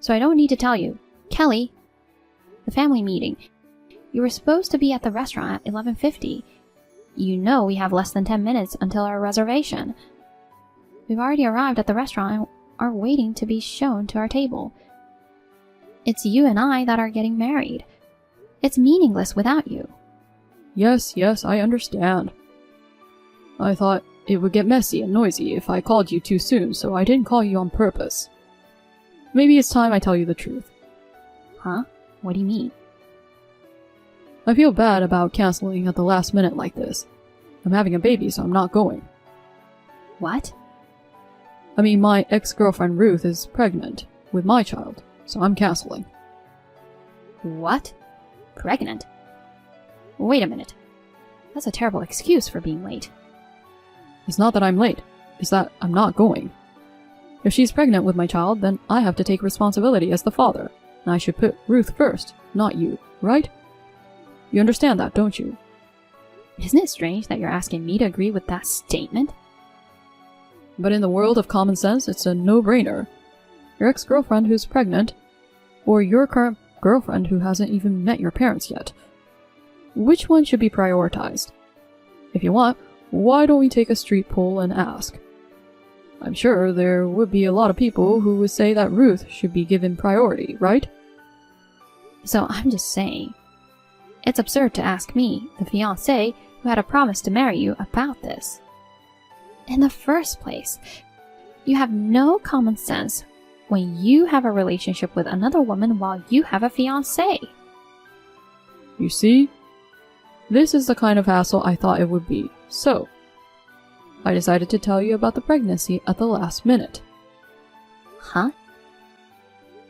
So I don't need to tell you. Kelly, the family meeting. You were supposed to be at the restaurant at 11:50. You know we have less than 10 minutes until our reservation. We've already arrived at the restaurant and are waiting to be shown to our table. It's you and I that are getting married. It's meaningless without you. Yes, I understand. I thought it would get messy and noisy if I called you too soon, so I didn't call you on purpose. Maybe it's time I tell you the truth. Huh? What do you mean? I feel bad about canceling at the last minute like this. I'm having a baby, so I'm not going. What? I mean, my ex-girlfriend Ruth is pregnant with my child, so I'm canceling. What? Pregnant? Wait a minute. That's a terrible excuse for being late. It's not that I'm late, it's that I'm not going. If she's pregnant with my child, then I have to take responsibility as the father, and I should put Ruth first, not you, right? You understand that, don't you? Isn't it strange that you're asking me to agree with that statement? But in the world of common sense, it's a no-brainer. Your ex-girlfriend who's pregnant, or your current girlfriend who hasn't even met your parents yet. Which one should be prioritized? If you want, why don't we take a street poll and ask? I'm sure there would be a lot of people who would say that Ruth should be given priority, right? So I'm just saying, it's absurd to ask me, the fiancé, who had a promise to marry you, about this. In the first place, you have no common sense when you have a relationship with another woman while you have a fiancé. You see? This is the kind of hassle I thought it would be, so I decided to tell you about the pregnancy at the last minute. Huh?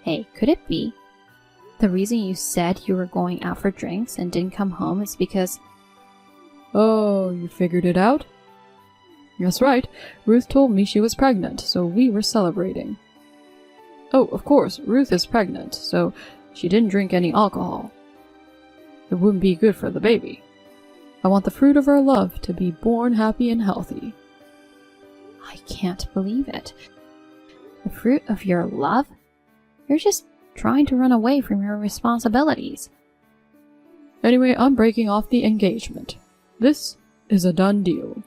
Hey, could it be the reason you said you were going out for drinks and didn't come home is because... Oh, you figured it out? That's right, Ruth told me she was pregnant, so we were celebrating. Oh, of course, Ruth is pregnant, so she didn't drink any alcohol. It wouldn't be good for the baby. I want the fruit of our love to be born happy and healthy. I can't believe it. The fruit of your love? You're just trying to run away from your responsibilities. Anyway, I'm breaking off the engagement. This is a done deal.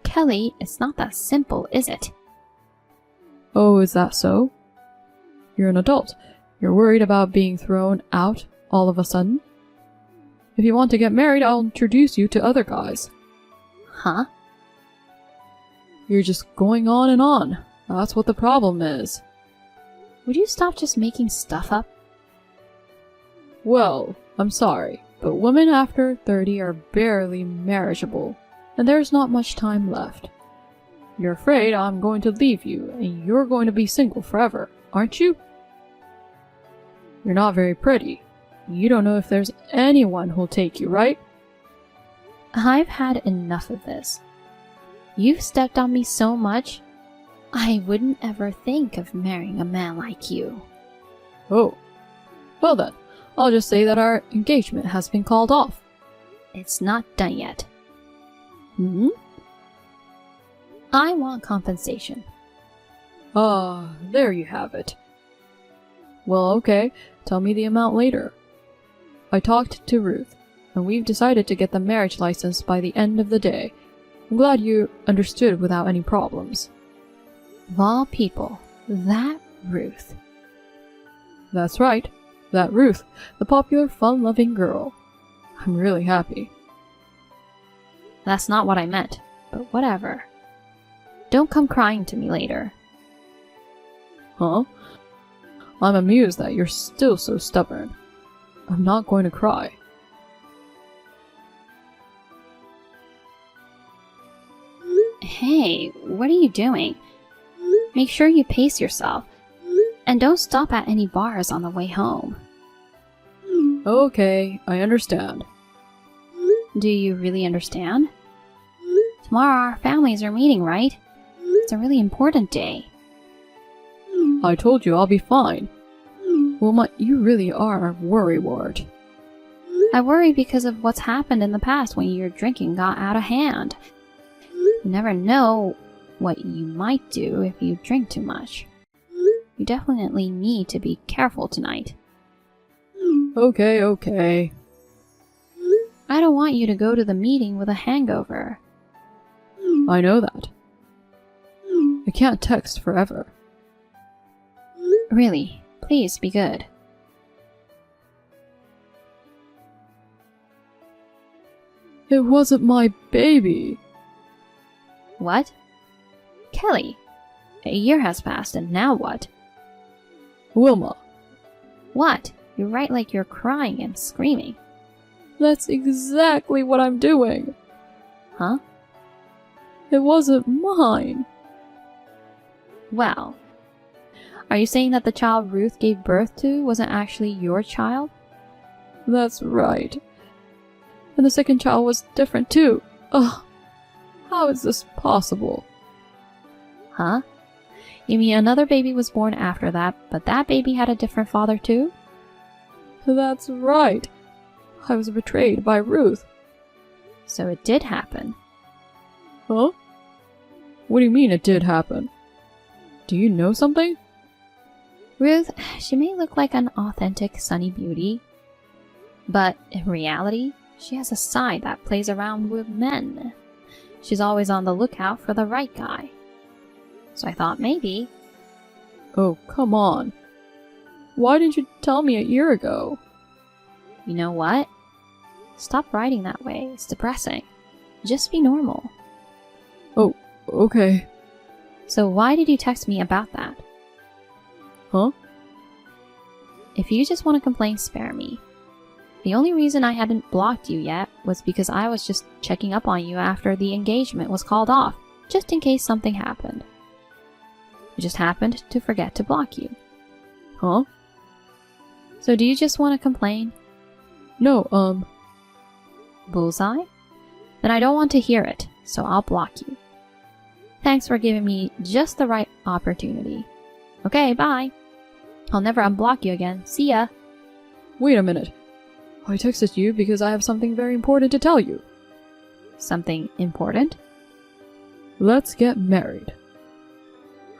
Kelly, it's not that simple, is it? Oh, is that so? You're an adult. You're worried about being thrown out all of a sudden? If you want to get married, I'll introduce you to other guys. Huh? You're just going on and on. That's what the problem is. Would you stop just making stuff up? Well, I'm sorry, but women after 30 are barely marriageable, and there's not much time left. You're afraid I'm going to leave you, and you're going to be single forever, aren't you? You're not very pretty. You don't know if there's anyone who'll take you, right? I've had enough of this. You've stepped on me so much, I wouldn't ever think of marrying a man like you. Oh. Well then, I'll just say that our engagement has been called off. It's not done yet. Hmm? I want compensation. Ah, there you have it. Well, okay, tell me the amount later. I talked to Ruth, and we've decided to get the marriage license by the end of the day. I'm glad you understood without any problems. Of all people, that Ruth. That's right, that Ruth, the popular, fun-loving girl. I'm really happy. That's not what I meant, but whatever. Don't come crying to me later. Huh? I'm amused that you're still so stubborn. I'm not going to cry. Hey, what are you doing? Make sure you pace yourself, and don't stop at any bars on the way home. Okay, I understand. Do you really understand? Tomorrow our families are meeting, right? It's a really important day. I told you I'll be fine. Wilma, you really are a worrywart. I worry because of what's happened in the past when your drinking got out of hand. You never know what you might do if you drink too much. You definitely need to be careful tonight. Okay. I don't want you to go to the meeting with a hangover. I know that. I can't text forever. Really, please be good. It wasn't my baby. What? Kelly, a year has passed and now what? Wilma, What? You write like you're crying and screaming. that's exactly what I'm doing. Huh? It wasn't mine. Well, are you saying that the child Ruth gave birth to wasn't actually your child? That's right. And the second child was different too. Ugh. How is this possible? Huh? You mean another baby was born after that, but that baby had a different father too? That's right. I was betrayed by Ruth. So it did happen. Huh? What do you mean it did happen? Do you know something? Ruth, she may look like an authentic sunny beauty, but in reality, she has a side that plays around with men. She's always on the lookout for the right guy. So I thought maybe... Oh, come on. Why didn't you tell me a year ago? You know what? Stop writing that way. It's depressing. Just be normal. Oh, okay. So why did you text me about that? Huh? If you just want to complain, spare me. The only reason I hadn't blocked you yet was because I was just checking up on you after the engagement was called off, just in case something happened. I just happened to forget to block you. Huh? So do you just want to complain? No, Bullseye? Then I don't want to hear it, so I'll block you. Thanks for giving me just the right opportunity. Okay, bye. I'll never unblock you again. See ya. Wait a minute. I texted you because I have something very important to tell you. Something important? Let's get married.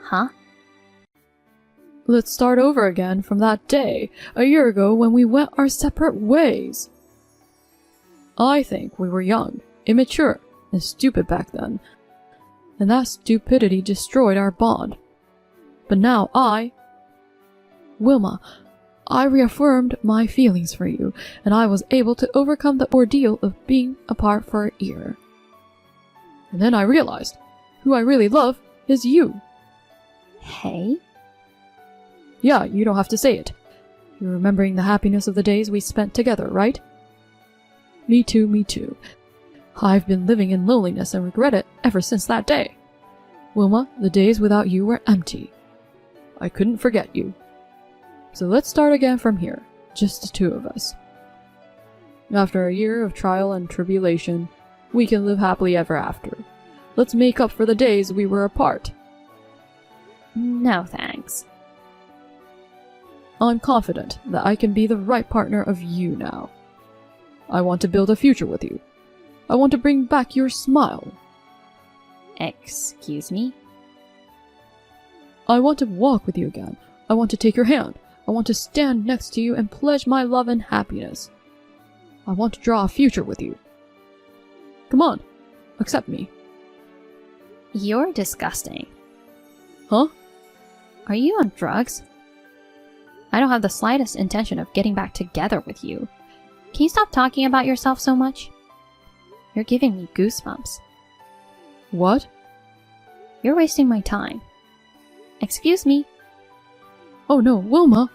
Huh? Let's start over again from that day, a year ago, when we went our separate ways. I think we were young, immature, and stupid back then, and that stupidity destroyed our bond. But now Wilma, I reaffirmed my feelings for you, and I was able to overcome the ordeal of being apart for a year. And then I realized, who I really love is you. Hey? Yeah, you don't have to say it. You're remembering the happiness of the days we spent together, right? Me too. I've been living in loneliness and regret it ever since that day. Wilma, the days without you were empty. I couldn't forget you. So let's start again from here, just the two of us. After a year of trial and tribulation, we can live happily ever after. Let's make up for the days we were apart. No thanks. I'm confident that I can be the right partner of you now. I want to build a future with you. I want to bring back your smile. Excuse me? I want to walk with you again. I want to take your hand. I want to stand next to you and pledge my love and happiness. I want to draw a future with you. Come on, accept me. You're disgusting. Huh? Are you on drugs? I don't have the slightest intention of getting back together with you. Can you stop talking about yourself so much? You're giving me goosebumps. What? You're wasting my time. Excuse me? Oh no, Wilma!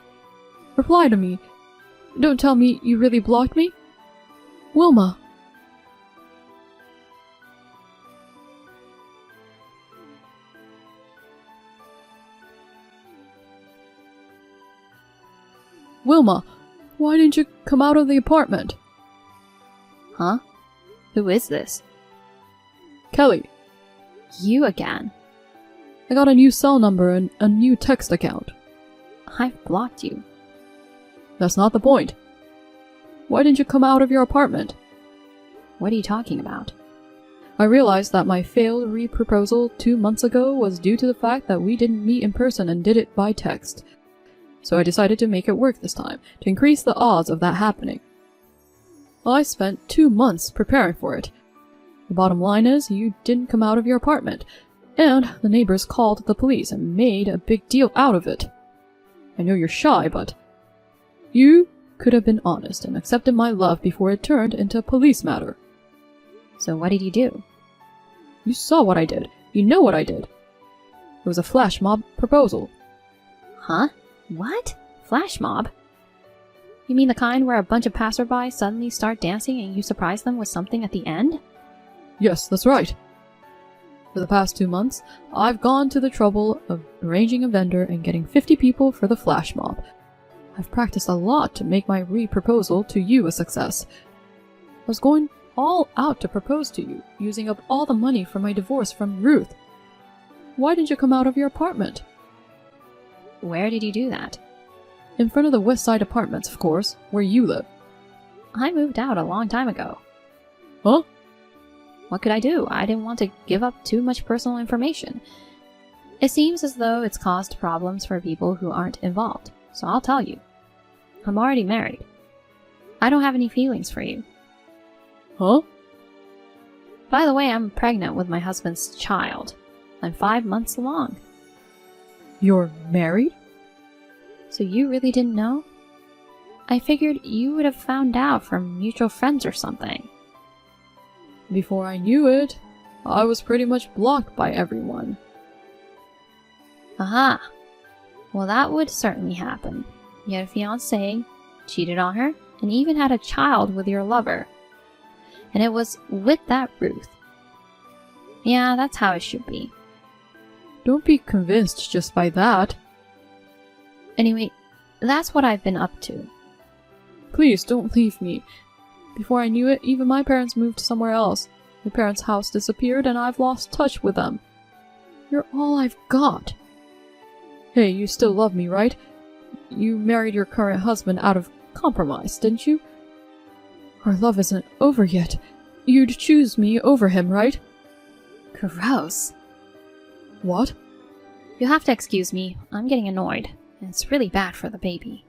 Reply to me. Don't tell me you really blocked me. Wilma! Wilma, why didn't you come out of the apartment? Huh? Who is this? Kelly, You again. I got a new cell number and a new text account. I've blocked you. That's not the point. Why didn't you come out of your apartment? What are you talking about? I realized that my failed re-proposal 2 months ago was due to the fact that we didn't meet in person and did it by text. So I decided to make it work this time, to increase the odds of that happening. I spent 2 months preparing for it. The bottom line is, you didn't come out of your apartment, and the neighbors called the police and made a big deal out of it. I know you're shy, but you could have been honest and accepted my love before it turned into a police matter. So what did you do? You saw what I did. You know what I did. It was a flash mob proposal. Huh? What? Flash mob? You mean the kind where a bunch of passersby suddenly start dancing and you surprise them with something at the end? Yes, that's right. For the past 2 months, I've gone to the trouble of arranging a vendor and getting 50 people for the flash mob. I've practiced a lot to make my re-proposal to you a success. I was going all out to propose to you, using up all the money from my divorce from Ruth. Why didn't you come out of your apartment? Where did you do that? In front of the West Side Apartments, of course, where you live. I moved out a long time ago. Huh? What could I do? I didn't want to give up too much personal information. It seems as though it's caused problems for people who aren't involved, so I'll tell you. I'm already married. I don't have any feelings for you. Huh? By the way, I'm pregnant with my husband's child. I'm 5 months along. You're married? So you really didn't know? I figured you would have found out from mutual friends or something. Before I knew it, I was pretty much blocked by everyone. Aha! Well, that would certainly happen. You had a fiancée, cheated on her, and even had a child with your lover. And it was with that Ruth. Yeah, that's how it should be. Don't be convinced just by that. Anyway, that's what I've been up to. Please, don't leave me. Before I knew it, even my parents moved somewhere else. My parents' house disappeared and I've lost touch with them. You're all I've got. Hey, you still love me, right? You married your current husband out of compromise, didn't you? Our love isn't over yet. You'd choose me over him, right? Gross. What? You'll have to excuse me. I'm getting annoyed. And it's really bad for the baby.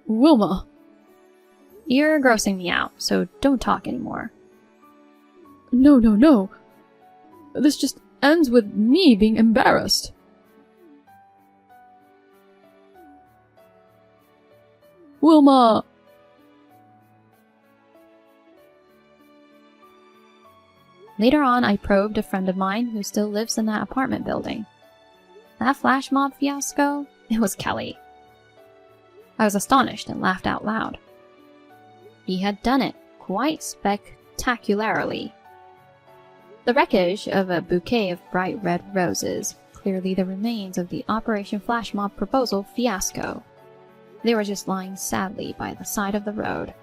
Wilma! You're grossing me out, so don't talk anymore. No. This just ends with me being embarrassed. Wilma! Later on, I probed a friend of mine who still lives in that apartment building. That flash mob fiasco? It was Kelly. I was astonished and laughed out loud. He had done it quite spectacularly. The wreckage of a bouquet of bright red roses, clearly the remains of the Operation Flash Mob proposal fiasco. They were just lying sadly by the side of the road.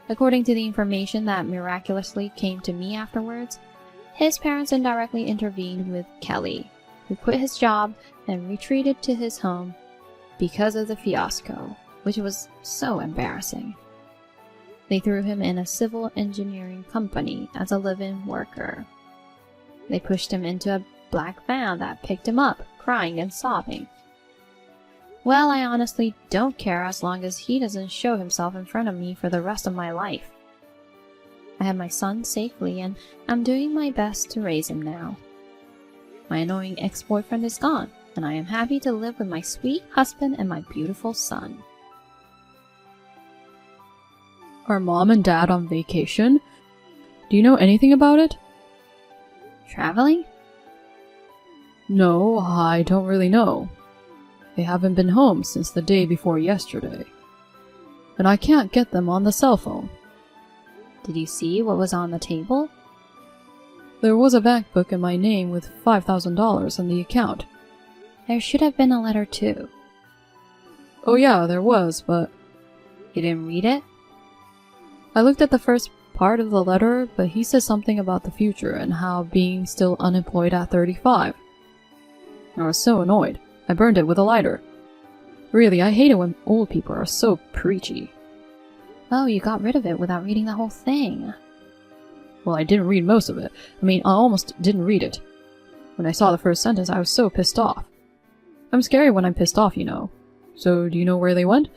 According to the information that miraculously came to me afterwards, his parents indirectly intervened with Kelly, who quit his job and retreated to his home because of the fiasco, which was so embarrassing. They threw him in a civil engineering company as a live-in worker. They pushed him into a black van that picked him up, crying and sobbing. Well, I honestly don't care as long as he doesn't show himself in front of me for the rest of my life. I have my son safely and I'm doing my best to raise him now. My annoying ex-boyfriend is gone, and I am happy to live with my sweet husband and my beautiful son. Are Mom and Dad on vacation? Do you know anything about it? Traveling? No, I don't really know. They haven't been home since the day before yesterday. And I can't get them on the cell phone. Did you see what was on the table? There was a bank book in my name with $5,000 in the account. There should have been a letter too. Oh yeah, there was, but... You didn't read it? I looked at the first part of the letter, but he said something about the future and how being still unemployed at 35. I was so annoyed. I burned it with a lighter. Really, I hate it when old people are so preachy. Oh, you got rid of it without reading the whole thing. Well, I didn't read most of it. I almost didn't read it. When I saw the first sentence, I was so pissed off. I'm scary when I'm pissed off, you know. So, do you know where they went?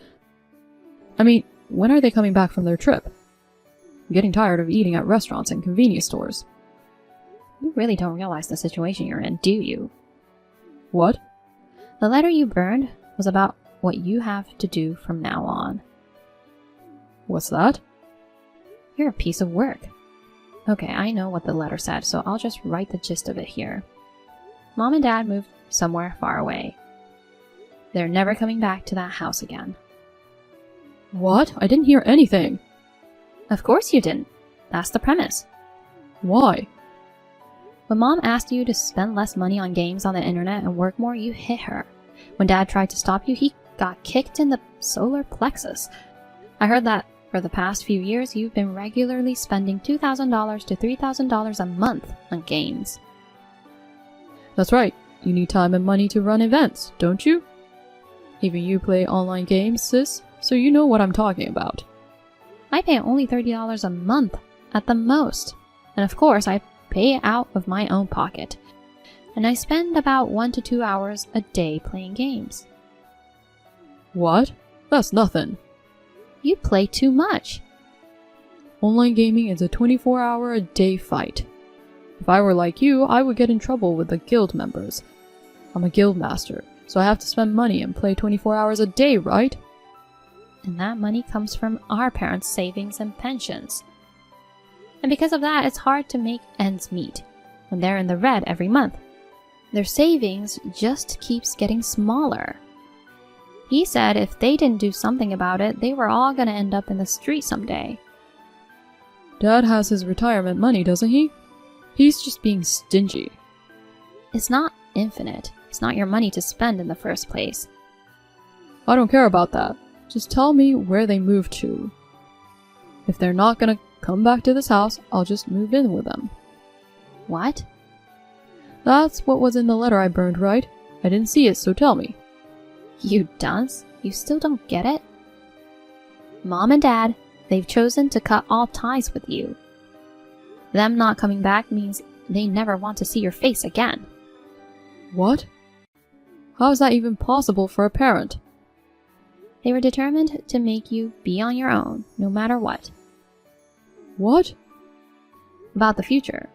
When are they coming back from their trip? I'm getting tired of eating at restaurants and convenience stores. You really don't realize the situation you're in, do you? What? The letter you burned was about what you have to do from now on. What's that? You're a piece of work. Okay, I know what the letter said, so I'll just write the gist of it here. Mom and Dad moved somewhere far away. They're never coming back to that house again. What? I didn't hear anything. Of course you didn't. That's the premise. Why? When Mom asked you to spend less money on games on the internet and work more, you hit her. When Dad tried to stop you, he got kicked in the solar plexus. I heard that for the past few years, you've been regularly spending $2,000 to $3,000 a month on games. That's right. You need time and money to run events, don't you? Even you play online games, sis, so you know what I'm talking about. I pay only $30 a month at the most. And of course, I pay out of my own pocket. And I spend about 1 to 2 hours a day playing games. What? That's nothing. You play too much. Online gaming is a 24-hour-a-day fight. If I were like you, I would get in trouble with the guild members. I'm a guild master, so I have to spend money and play 24 hours a day, right? And that money comes from our parents' savings and pensions. And because of that, it's hard to make ends meet when they're in the red every month. Their savings just keeps getting smaller. He said if they didn't do something about it, they were all gonna end up in the street someday. Dad has his retirement money, doesn't he? He's just being stingy. It's not infinite. It's not your money to spend in the first place. I don't care about that. Just tell me where they moved to. If they're not gonna come back to this house, I'll just move in with them. What? That's what was in the letter I burned, right? I didn't see it, so tell me. You dunce? You still don't get it? Mom and Dad, they've chosen to cut all ties with you. Them not coming back means they never want to see your face again. What? How is that even possible for a parent? They were determined to make you be on your own, no matter what. What? About the future.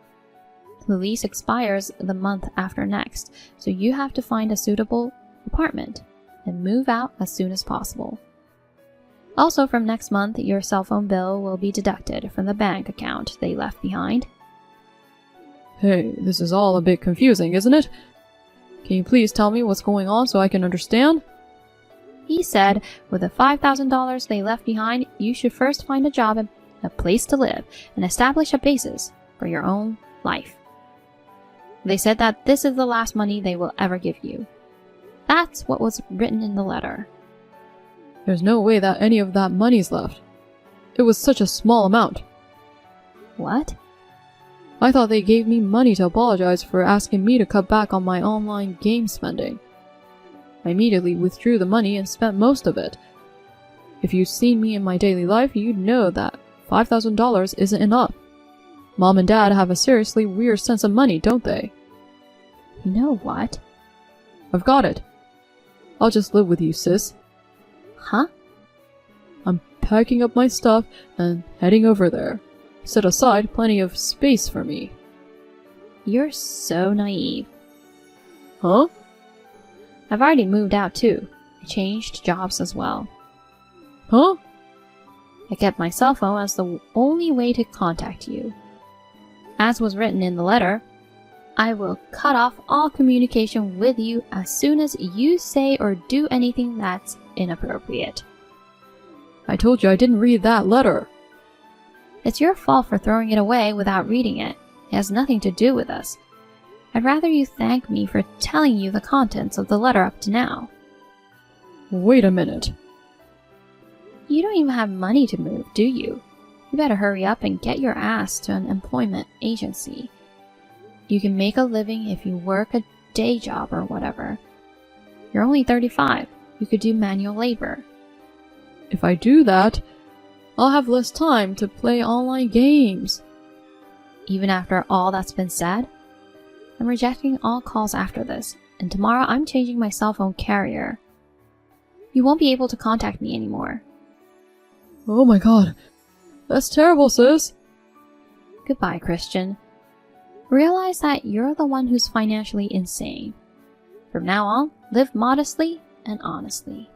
The lease expires the month after next, so you have to find a suitable apartment and move out as soon as possible. Also, from next month, your cell phone bill will be deducted from the bank account they left behind. Hey, this is all a bit confusing, isn't it? Can you please tell me what's going on so I can understand? He said with the $5,000 they left behind, you should first find a job and a place to live and establish a basis for your own life. They said that this is the last money they will ever give you. That's what was written in the letter. There's no way that any of that money's left. It was such a small amount. What? I thought they gave me money to apologize for asking me to cut back on my online game spending. I immediately withdrew the money and spent most of it. If you'd seen me in my daily life, you'd know that $5,000 isn't enough. Mom and Dad have a seriously weird sense of money, don't they? You know what? I've got it. I'll just live with you, sis. Huh? I'm packing up my stuff and heading over there. Set aside plenty of space for me. You're so naive. Huh? I've already moved out too. I changed jobs as well. Huh? I kept my cell phone as the only way to contact you. As was written in the letter, I will cut off all communication with you as soon as you say or do anything that's inappropriate. I told you I didn't read that letter. It's your fault for throwing it away without reading it. It has nothing to do with us. I'd rather you thank me for telling you the contents of the letter up to now. Wait a minute. You don't even have money to move, do you? You better hurry up and get your ass to an employment agency. You can make a living if you work a day job or whatever. You're only 35. You could do manual labor. If I do that, I'll have less time to play online games. even after all that's been said. I'm rejecting all calls after this, and tomorrow I'm changing my cell phone carrier. You won't be able to contact me anymore. Oh my god. That's terrible, sis. Goodbye, Christian. Realize that you're the one who's financially insane. From now on, live modestly and honestly.